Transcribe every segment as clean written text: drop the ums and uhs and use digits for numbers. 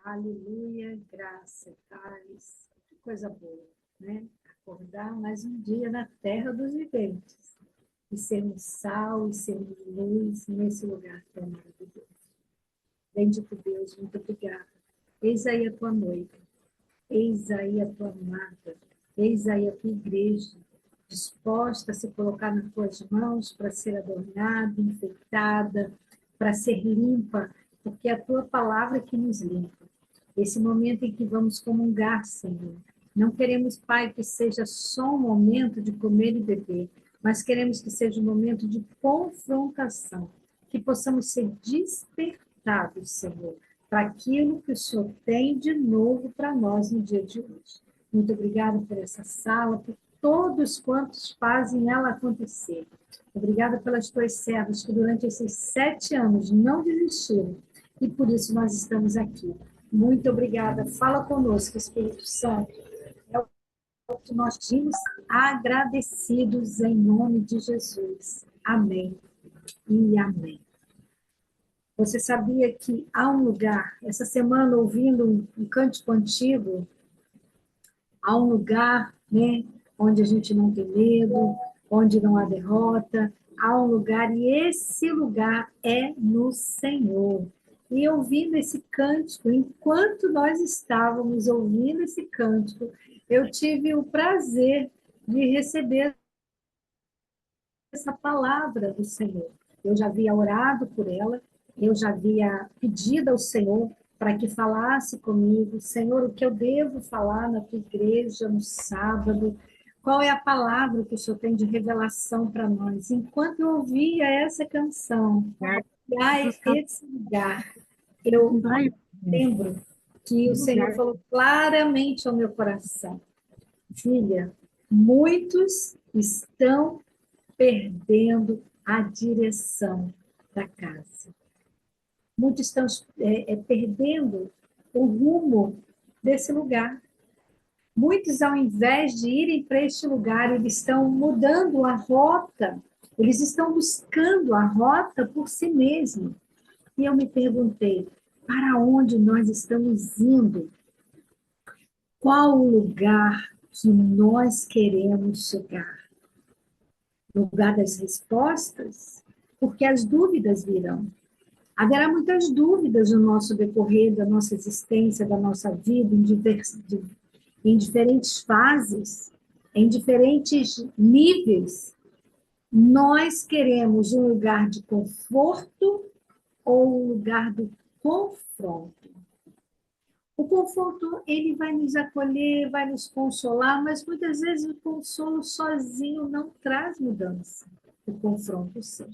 Aleluia, graça, paz, que coisa boa, né? Acordar mais um dia na terra dos viventes e sermos sal e sermos luz nesse lugar que é maravilhoso. Bendito Deus, muito obrigada. Eis aí a tua noiva, eis aí a tua amada, eis aí a tua igreja, disposta a se colocar nas tuas mãos para ser adornada, enfeitada, para ser limpa, porque é a tua palavra que nos limpa. Esse momento em que vamos comungar, Senhor. Não queremos, Pai, que seja só um momento de comer e beber, mas queremos que seja um momento de confrontação, que possamos ser despertados, Senhor, para aquilo que o Senhor tem de novo para nós no dia de hoje. Muito obrigada por essa sala, por todos quantos fazem ela acontecer. Obrigada pelas tuas servas que durante esses 7 anos não desistiram e por isso nós estamos aqui. Muito obrigada. Fala conosco, Espírito Santo. É o que nós tínhamos agradecidos em nome de Jesus. Amém e amém. Você sabia que há um lugar, essa semana ouvindo um cântico antigo, há um lugar, né, onde a gente não tem medo, onde não há derrota, há um lugar, e esse lugar é no Senhor. E ouvindo esse cântico, enquanto nós estávamos ouvindo esse cântico, eu tive o prazer de receber essa palavra do Senhor. Eu já havia orado por ela, eu já havia pedido ao Senhor para que falasse comigo, Senhor, o que eu devo falar na tua igreja no sábado, qual é a palavra que o Senhor tem de revelação para nós. Enquanto eu ouvia essa canção, esse lugar, eu lembro que o Senhor falou claramente ao meu coração, filha, muitos estão perdendo a direção da casa. Muitos estão perdendo o rumo desse lugar. Muitos, ao invés de irem para este lugar, eles estão mudando a rota, eles estão buscando a rota por si mesmos. E eu me perguntei, para onde nós estamos indo? Qual o lugar que nós queremos chegar? Lugar das respostas? Porque as dúvidas virão. Haverá muitas dúvidas no nosso decorrer da nossa existência, da nossa vida, em diferentes fases, em diferentes níveis. Nós queremos um lugar de conforto ou um lugar do confronto. O conforto, ele vai nos acolher, vai nos consolar, mas muitas vezes o consolo sozinho não traz mudança. O confronto, sim.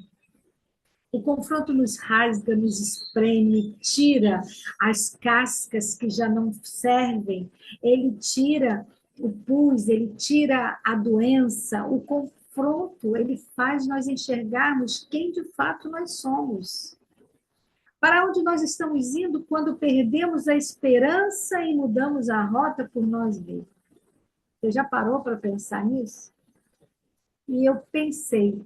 O confronto nos rasga, nos espreme, tira as cascas que já não servem, ele tira o pus, ele tira a doença. O confronto, ele faz nós enxergarmos quem de fato nós somos. Para onde nós estamos indo quando perdemos a esperança e mudamos a rota por nós mesmos? Você já parou para pensar nisso? E eu pensei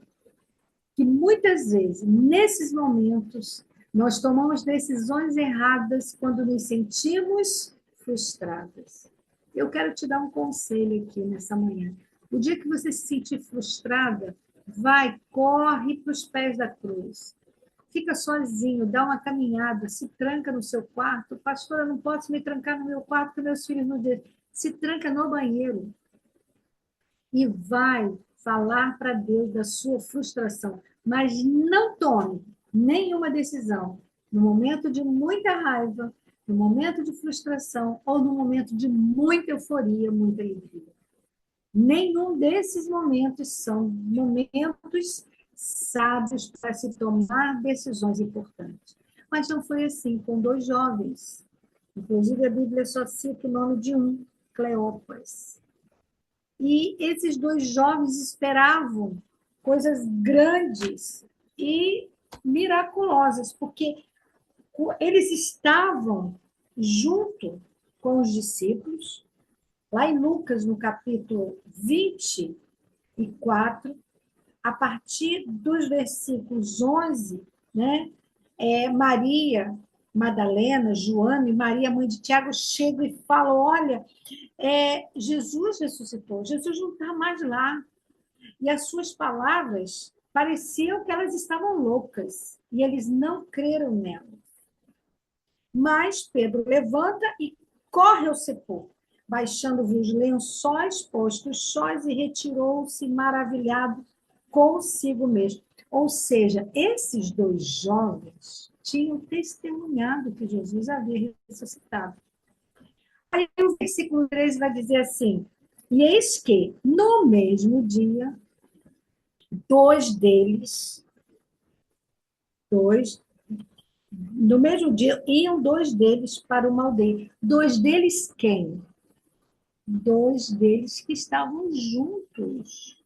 que muitas vezes, nesses momentos, nós tomamos decisões erradas quando nos sentimos frustradas. Eu quero te dar um conselho aqui nessa manhã. O dia que você se sentir frustrada, corre para os pés da cruz. Fica sozinho, dá uma caminhada, se tranca no seu quarto. Pastora, eu não posso me trancar no meu quarto porque meus filhos não deixam. Se tranca no banheiro e vai falar para Deus da sua frustração. Mas não tome nenhuma decisão no momento de muita raiva, no momento de frustração ou no momento de muita euforia, muita alegria. Nenhum desses momentos são momentos sábios para se tomar decisões importantes. Mas não foi assim com 2 jovens. Inclusive, a Bíblia só cita o nome de um, Cleópas. E esses 2 jovens esperavam coisas grandes e miraculosas, porque eles estavam junto com os discípulos. Lá em Lucas, no capítulo 24, a partir dos versículos 11, né, Maria Madalena, Joana e Maria, mãe de Tiago, chegam e falam: olha, Jesus ressuscitou, Jesus não está mais lá. E as suas palavras pareciam que elas estavam loucas, e eles não creram nela. Mas Pedro levanta e corre ao sepulcro, baixando os lençóis, postos os sóis e retirou-se maravilhado consigo mesmo. Ou seja, esses dois jovens tinham testemunhado que Jesus havia ressuscitado. Aí o versículo 13 vai dizer assim: e eis que, no mesmo dia, dois deles, dois, no mesmo dia, iam dois deles para uma aldeia. Dois deles quem? Dois deles que estavam juntos.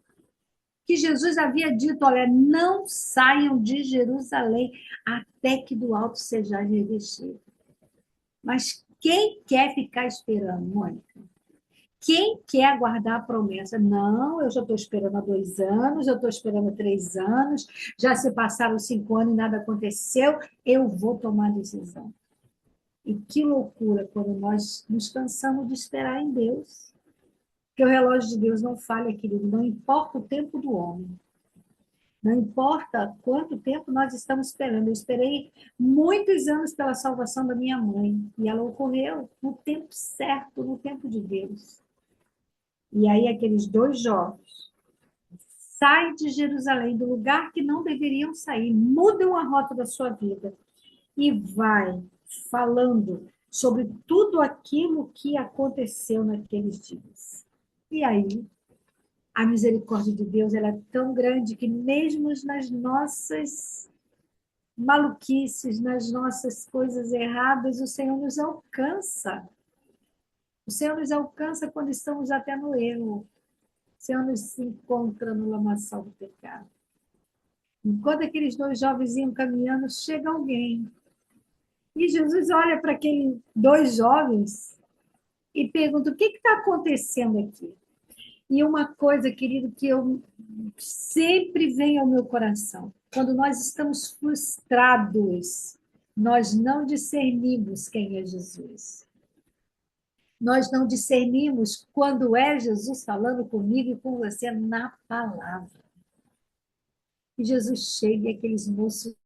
Que Jesus havia dito: olha, não saiam de Jerusalém até que do alto sejais revestidos. Mas quem quer ficar esperando, Mônica? Quem quer aguardar a promessa? Não, eu já estou esperando há 2 anos, eu estou esperando há 3 anos, já se passaram 5 anos e nada aconteceu, eu vou tomar decisão. E que loucura quando nós nos cansamos de esperar em Deus. Porque o relógio de Deus não falha, querido, não importa o tempo do homem. Não importa quanto tempo nós estamos esperando. Eu esperei muitos anos pela salvação da minha mãe. E ela ocorreu no tempo certo, no tempo de Deus. E aí aqueles dois jovens saem de Jerusalém, do lugar que não deveriam sair, mudam a rota da sua vida e vai falando sobre tudo aquilo que aconteceu naqueles dias. E aí, a misericórdia de Deus ela é tão grande que mesmo nas nossas maluquices, nas nossas coisas erradas, o Senhor nos alcança. O Senhor nos alcança quando estamos até no erro. O Senhor nos encontra no lamaçal do pecado. Enquanto aqueles dois jovens iam caminhando, chega alguém. E Jesus olha para aqueles dois jovens e pergunta: o que está acontecendo aqui? E uma coisa, querido, que eu sempre vem ao meu coração: quando nós estamos frustrados, nós não discernimos quem é Jesus. Nós não discernimos quando é Jesus falando comigo e com você na palavra. E Jesus chega e aqueles moços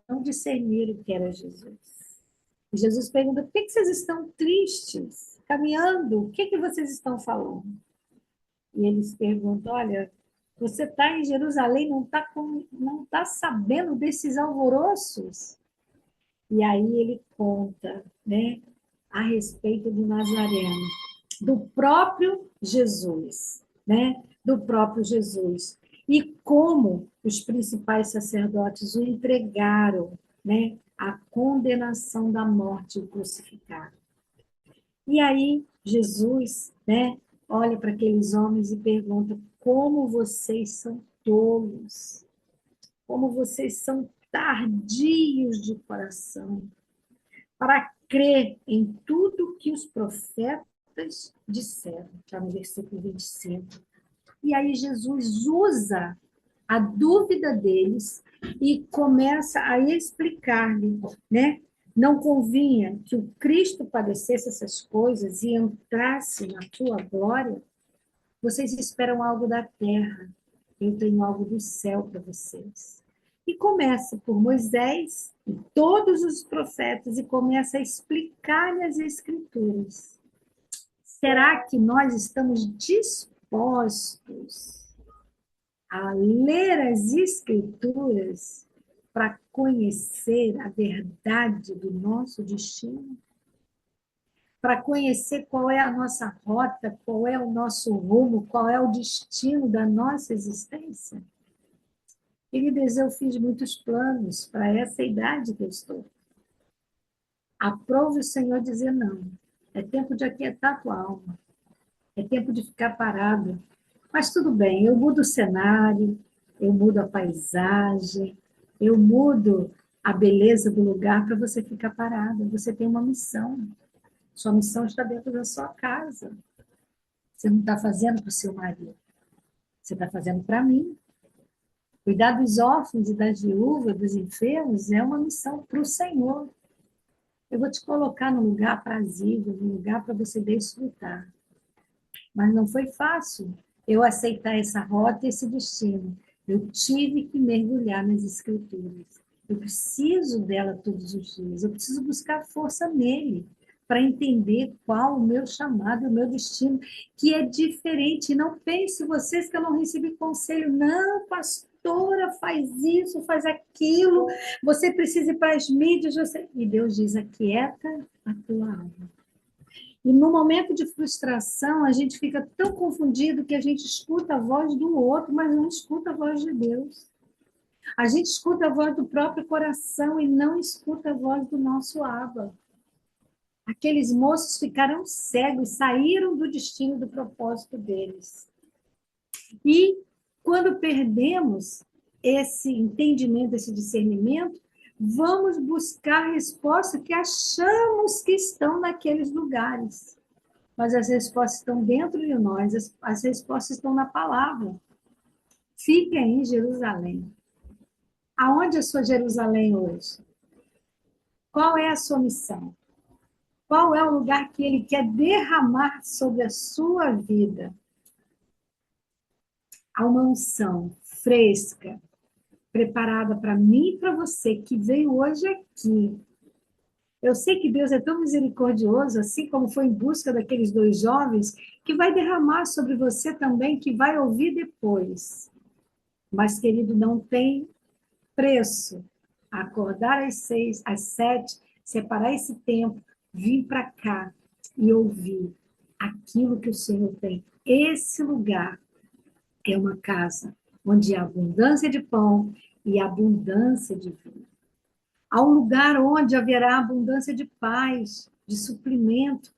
não discerniram que era Jesus. E Jesus pergunta: por que vocês estão tristes, caminhando? O que vocês estão falando? E eles perguntam: olha, você está em Jerusalém, não tá sabendo desses alvoroços? E aí ele conta, né, a respeito do Nazareno, do próprio Jesus, né, do próprio Jesus. E como os principais sacerdotes o entregaram, né, à condenação da morte e o crucificaram. E aí Jesus, né, olha para aqueles homens e pergunta: como vocês são tolos, como vocês são tardios de coração para crer em tudo que os profetas disseram. Está no versículo 25. E aí Jesus usa a dúvida deles e começa a explicar-lhe, né? Não convinha que o Cristo padecesse essas coisas e entrasse na tua glória? Vocês esperam algo da terra, eu tenho algo do céu para vocês. E começa por Moisés e todos os profetas e começa a explicar-lhe as Escrituras. Será que nós estamos dispostos a ler as Escrituras para conhecer a verdade do nosso destino? Para conhecer qual é a nossa rota, qual é o nosso rumo, qual é o destino da nossa existência? Queridos, eu fiz muitos planos para essa idade que eu estou. Aprove o Senhor dizer não. É tempo de aquietar a tua alma. É tempo de ficar parado. Mas tudo bem, eu mudo o cenário, eu mudo a paisagem, eu mudo a beleza do lugar para você ficar parado. Você tem uma missão. Sua missão está dentro da sua casa. Você não está fazendo para o seu marido. Você está fazendo para mim. Cuidar dos órfãos e das viúvas, dos enfermos, é uma missão para o Senhor. Eu vou te colocar num lugar aprazível, num lugar para você desfrutar. Mas não foi fácil eu aceitar essa rota e esse destino. Eu tive que mergulhar nas escrituras. Eu preciso dela todos os dias. Eu preciso buscar força nele para entender qual o meu chamado e o meu destino, que é diferente. Não pense vocês que eu não recebi conselho. Não, pastora, faz isso, faz aquilo. Você precisa ir para as mídias. E Deus diz, aquieta a tua alma. E no momento de frustração, a gente fica tão confundido que a gente escuta a voz do outro, mas não escuta a voz de Deus. A gente escuta a voz do próprio coração e não escuta a voz do nosso Abba. Aqueles moços ficaram cegos, saíram do destino, do propósito deles. E quando perdemos esse entendimento, esse discernimento, vamos buscar respostas que achamos que estão naqueles lugares. Mas as respostas estão dentro de nós, as respostas estão na palavra. Fique aí em Jerusalém. Aonde é a sua Jerusalém hoje? Qual é a sua missão? Qual é o lugar que ele quer derramar sobre a sua vida? Há uma unção fresca, preparada para mim e para você, que veio hoje aqui. Eu sei que Deus é tão misericordioso, assim como foi em busca daqueles dois jovens, que vai derramar sobre você também, que vai ouvir depois. Mas, querido, não tem preço. Acordar às 6, às 7, separar esse tempo, vir para cá e ouvir aquilo que o Senhor tem. Esse lugar é uma casa onde há abundância de pão e abundância de vinho. Há um lugar onde haverá abundância de paz, de suprimento,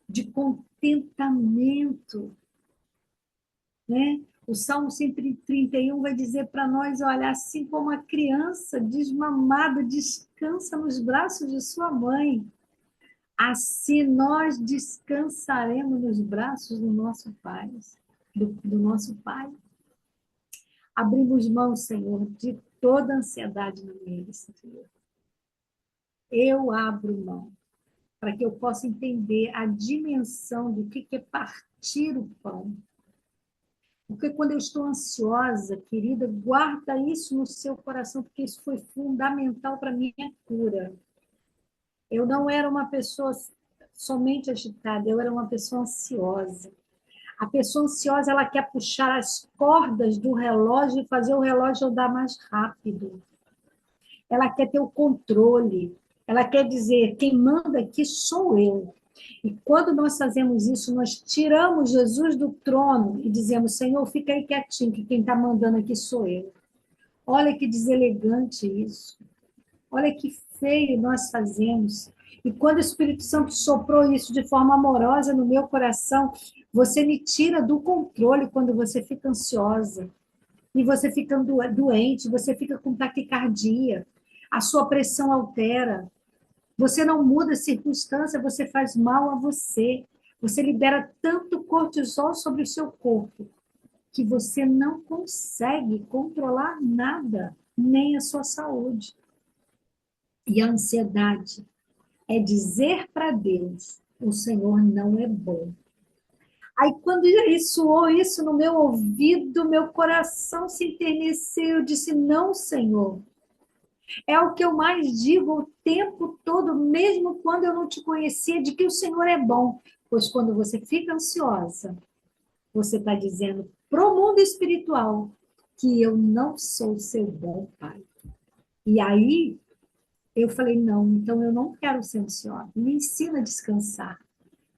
de contentamento, né? O Salmo 131 vai dizer para nós, olha, assim como a criança desmamada descansa nos braços de sua mãe, assim nós descansaremos nos braços do nosso Pai, do nosso Pai. Abrimos mão, Senhor, de toda ansiedade no meio, Senhor. Eu abro mão para que eu possa entender a dimensão do que é partir o pão. Porque quando eu estou ansiosa, querida, guarda isso no seu coração, porque isso foi fundamental para a minha cura. Eu não era uma pessoa somente agitada, eu era uma pessoa ansiosa. A pessoa ansiosa, ela quer puxar as cordas do relógio e fazer o relógio andar mais rápido. Ela quer ter o controle. Ela quer dizer, quem manda aqui sou eu. E quando nós fazemos isso, nós tiramos Jesus do trono e dizemos, Senhor, fica aí quietinho, que quem está mandando aqui sou eu. Olha que deselegante isso. Olha que feio nós fazemos. E quando o Espírito Santo soprou isso de forma amorosa no meu coração, você me tira do controle quando você fica ansiosa. E você fica doente, você fica com taquicardia. A sua pressão altera. Você não muda a circunstância, você faz mal a você. Você libera tanto cortisol sobre o seu corpo que você não consegue controlar nada, nem a sua saúde. E a ansiedade é dizer para Deus: o Senhor não é bom. Aí, quando ele soou isso no meu ouvido, meu coração se enterneceu. Eu disse: não, Senhor. É o que eu mais digo o tempo todo, mesmo quando eu não te conhecia, de que o Senhor é bom. Pois quando você fica ansiosa, você está dizendo para o mundo espiritual que eu não sou seu bom pai. E aí eu falei, não, então eu não quero ser ansiosa. Me ensina a descansar.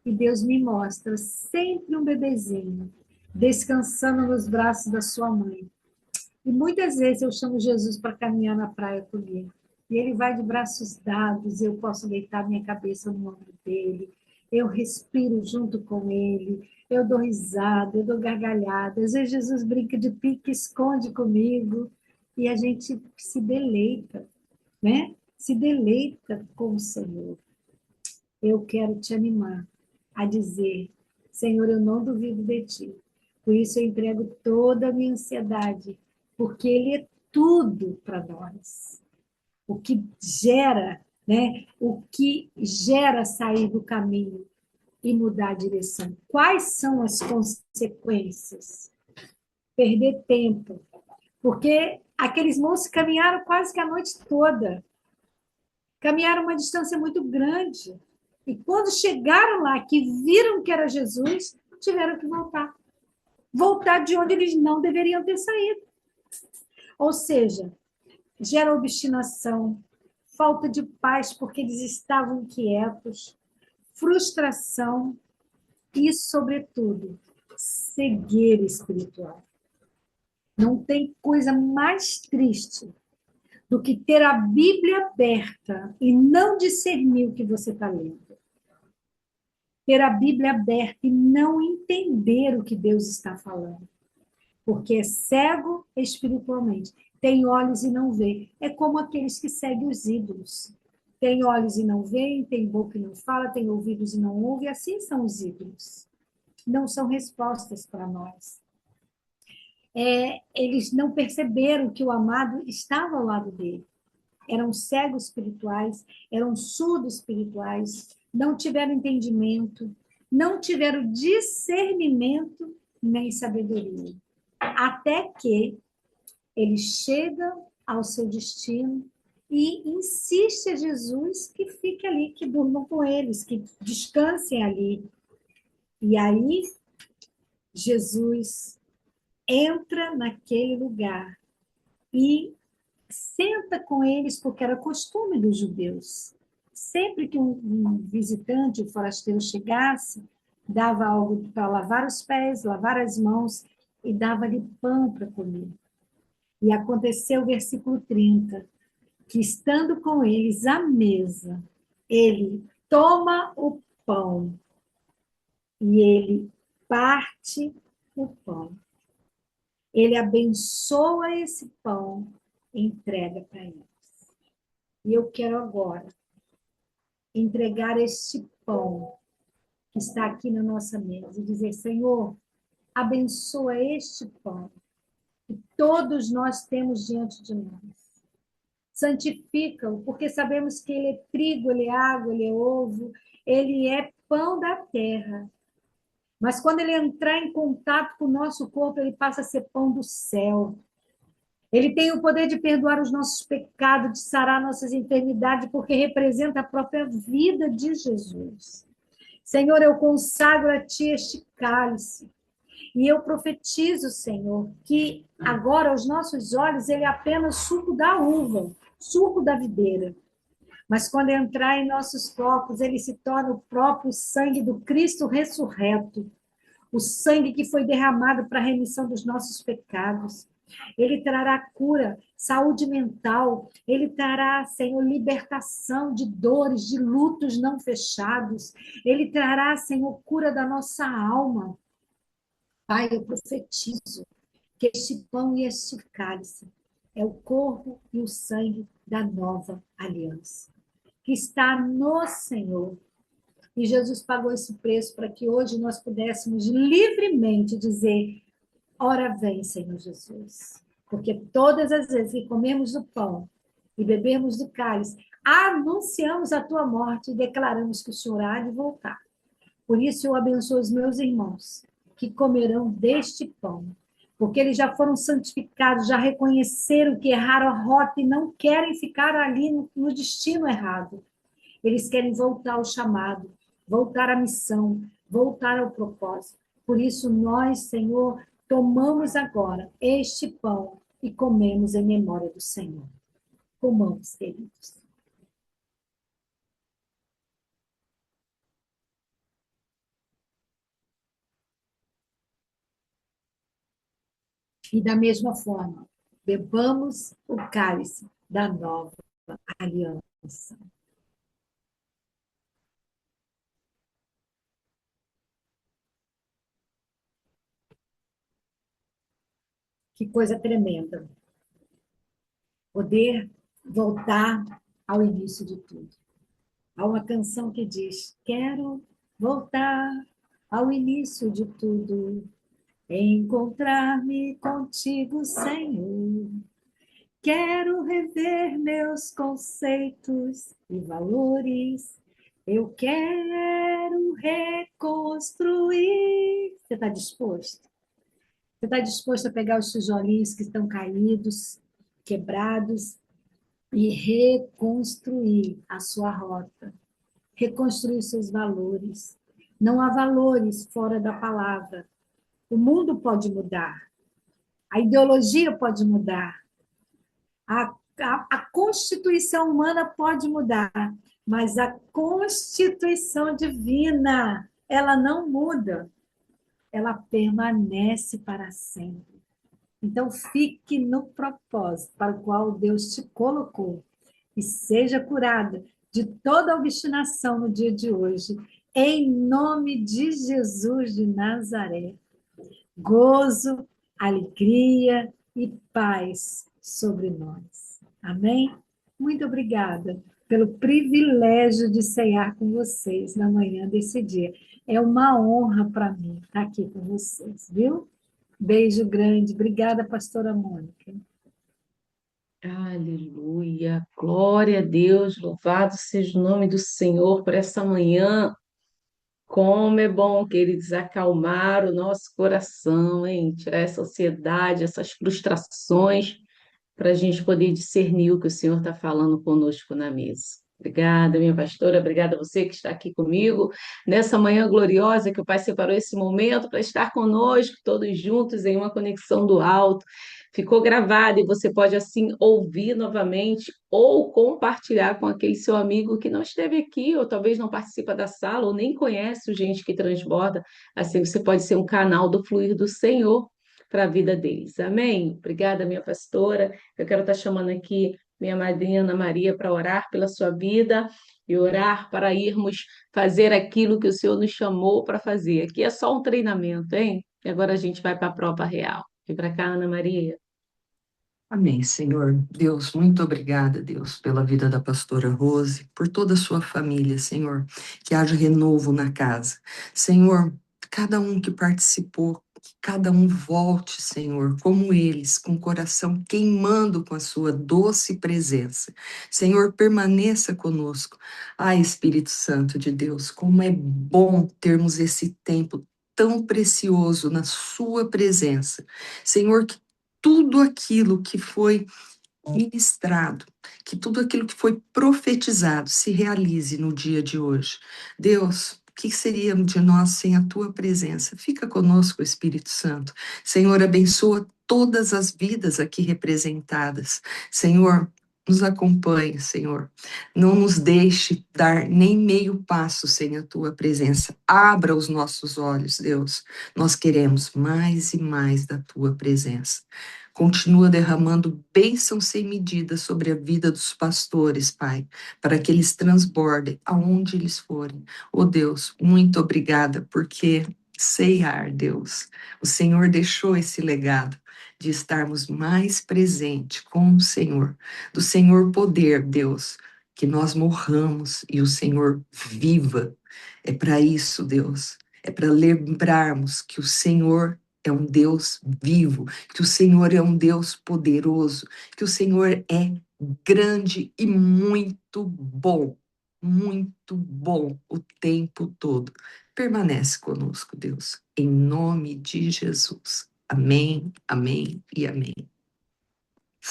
E Deus me mostra sempre um bebezinho descansando nos braços da sua mãe. E muitas vezes eu chamo Jesus para caminhar na praia comigo. E ele vai de braços dados, eu posso deitar minha cabeça no ombro dele, eu respiro junto com ele, eu dou risada, eu dou gargalhada. Às vezes Jesus brinca de pique, esconde comigo, e a gente se deleita, né? Se deleita com o Senhor. Eu quero te animar a dizer, Senhor, eu não duvido de ti. Por isso eu entrego toda a minha ansiedade, porque Ele é tudo para nós. O que gera, né? O que gera sair do caminho e mudar a direção. Quais são as consequências? Perder tempo, porque aqueles moços caminharam quase que a noite toda, caminharam uma distância muito grande, e quando chegaram lá, que viram que era Jesus, tiveram que voltar de onde eles não deveriam ter saído. Ou seja, gera obstinação, falta de paz porque eles estavam inquietos, frustração e, sobretudo, cegueira espiritual. Não tem coisa mais triste do que ter a Bíblia aberta e não discernir o que você está lendo. Ter a Bíblia aberta e não entender o que Deus está falando. Porque é cego espiritualmente. Tem olhos e não vê. É como aqueles que seguem os ídolos. Tem olhos e não veem, tem boca e não fala, tem ouvidos e não ouve. Assim são os ídolos. Não são respostas para nós. Eles não perceberam que o amado estava ao lado dele. Eram cegos espirituais, eram surdos espirituais, não tiveram entendimento, não tiveram discernimento nem sabedoria. Até que ele chega ao seu destino e insiste a Jesus que fique ali, que durmam com eles, que descansem ali. E aí, Jesus entra naquele lugar e senta com eles, porque era costume dos judeus. Sempre que um visitante, um forasteiro chegasse, dava algo para lavar os pés, lavar as mãos e dava-lhe pão para comer. E aconteceu o versículo 30, que estando com eles à mesa, ele toma o pão e ele parte o pão. Ele abençoa esse pão e entrega para eles. E eu quero agora entregar este pão que está aqui na nossa mesa e dizer: Senhor, abençoa este pão que todos nós temos diante de nós. Santifica-o, porque sabemos que ele é trigo, ele é água, ele é ovo, ele é pão da terra. Mas quando ele entrar em contato com o nosso corpo, ele passa a ser pão do céu. Ele tem o poder de perdoar os nossos pecados, de sarar nossas enfermidades, porque representa a própria vida de Jesus. Senhor, eu consagro a Ti este cálice. E eu profetizo, Senhor, que agora aos nossos olhos ele é apenas suco da uva, suco da videira. Mas quando entrar em nossos corpos, ele se torna o próprio sangue do Cristo ressurreto, o sangue que foi derramado para a remissão dos nossos pecados. Ele trará cura, saúde mental, ele trará, Senhor, libertação de dores, de lutos não fechados. Ele trará, Senhor, cura da nossa alma. Pai, eu profetizo que este pão e este cálice é o corpo e o sangue da nova aliança, que está no Senhor. E Jesus pagou esse preço para que hoje nós pudéssemos livremente dizer: ora vem, Senhor Jesus. Porque todas as vezes que comemos do pão e bebemos do cálice, anunciamos a tua morte e declaramos que o Senhor há de voltar. Por isso eu abençoo os meus irmãos que comerão deste pão, porque eles já foram santificados, já reconheceram que erraram a rota e não querem ficar ali no destino errado. Eles querem voltar ao chamado, voltar à missão, voltar ao propósito. Por isso nós, Senhor, tomamos agora este pão e comemos em memória do Senhor. Comamos, queridos. E da mesma forma, bebamos o cálice da nova aliança. Que coisa tremenda. Poder voltar ao início de tudo. Há uma canção que diz: quero voltar ao início de tudo, encontrar-me contigo, Senhor. Quero rever meus conceitos e valores. Eu quero reconstruir. Você está disposto? Você está disposto a pegar os tijolinhos que estão caídos, quebrados, e reconstruir a sua rota, reconstruir os seus valores? Não há valores fora da palavra. O mundo pode mudar, a ideologia pode mudar, a constituição humana pode mudar, mas a constituição divina, ela não muda, ela permanece para sempre. Então, fique no propósito para o qual Deus te colocou e seja curada de toda obstinação no dia de hoje, em nome de Jesus de Nazaré. Gozo, alegria e paz sobre nós. Amém? Muito obrigada pelo privilégio de cear com vocês na manhã desse dia. É uma honra para mim estar aqui com vocês, viu? Beijo grande. Obrigada, pastora Mônica. Aleluia, glória a Deus, louvado seja o nome do Senhor por essa manhã. Como é bom, queridos, acalmar o nosso coração, hein? Tirar essa ansiedade, essas frustrações, para a gente poder discernir o que o Senhor está falando conosco na mesa. Obrigada, minha pastora, obrigada a você que está aqui comigo nessa manhã gloriosa que o Pai separou esse momento para estar conosco, todos juntos em uma conexão do alto. Ficou gravado e você pode assim ouvir novamente ou compartilhar com aquele seu amigo que não esteve aqui, ou talvez não participa da sala, ou nem conhece o Gente que Transborda. Assim você pode ser um canal do fluir do Senhor para a vida deles. Amém? Obrigada, minha pastora. Eu quero estar chamando aqui minha madrinha Ana Maria para orar pela sua vida e orar para irmos fazer aquilo que o Senhor nos chamou para fazer. Aqui é só um treinamento, hein? E agora a gente vai para a prova real. Vem para cá, Ana Maria. Amém, Senhor. Deus, muito obrigada, Deus, pela vida da pastora Rose, por toda a sua família, Senhor. Que haja renovo na casa. Senhor, cada um que participou, que cada um volte, Senhor, como eles, com o coração queimando com a sua doce presença. Senhor, permaneça conosco. Ai, Espírito Santo de Deus, como é bom termos esse tempo tão precioso na sua presença. Senhor, que tudo aquilo que foi ministrado, que tudo aquilo que foi profetizado se realize no dia de hoje. Deus, o que seria de nós sem a tua presença? Fica conosco, Espírito Santo. Senhor, abençoa todas as vidas aqui representadas. Senhor, nos acompanhe, Senhor. Não nos deixe dar nem meio passo sem a tua presença. Abra os nossos olhos, Deus. Nós queremos mais e mais da tua presença. Continua derramando bênção sem medida sobre a vida dos pastores, Pai, para que eles transbordem aonde eles forem. Oh Deus, muito obrigada, porque ceiar, Deus, o Senhor deixou esse legado de estarmos mais presentes com o Senhor, do Senhor poder, Deus, que nós morramos e o Senhor viva. É para isso, Deus, é para lembrarmos que o Senhor é um Deus vivo, que o Senhor é um Deus poderoso, que o Senhor é grande e muito bom o tempo todo. Permanece conosco, Deus, em nome de Jesus. Amém, amém e amém.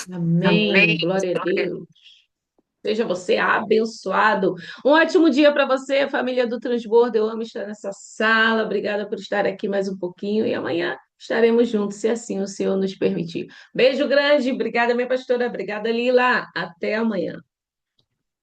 Amém. Amém. Glória a Deus. Seja você abençoado. Um ótimo dia para você, família do Transbordo. Eu amo estar nessa sala. Obrigada por estar aqui mais um pouquinho. E amanhã estaremos juntos, se assim o Senhor nos permitir. Beijo grande. Obrigada, minha pastora. Obrigada, Lila. Até amanhã.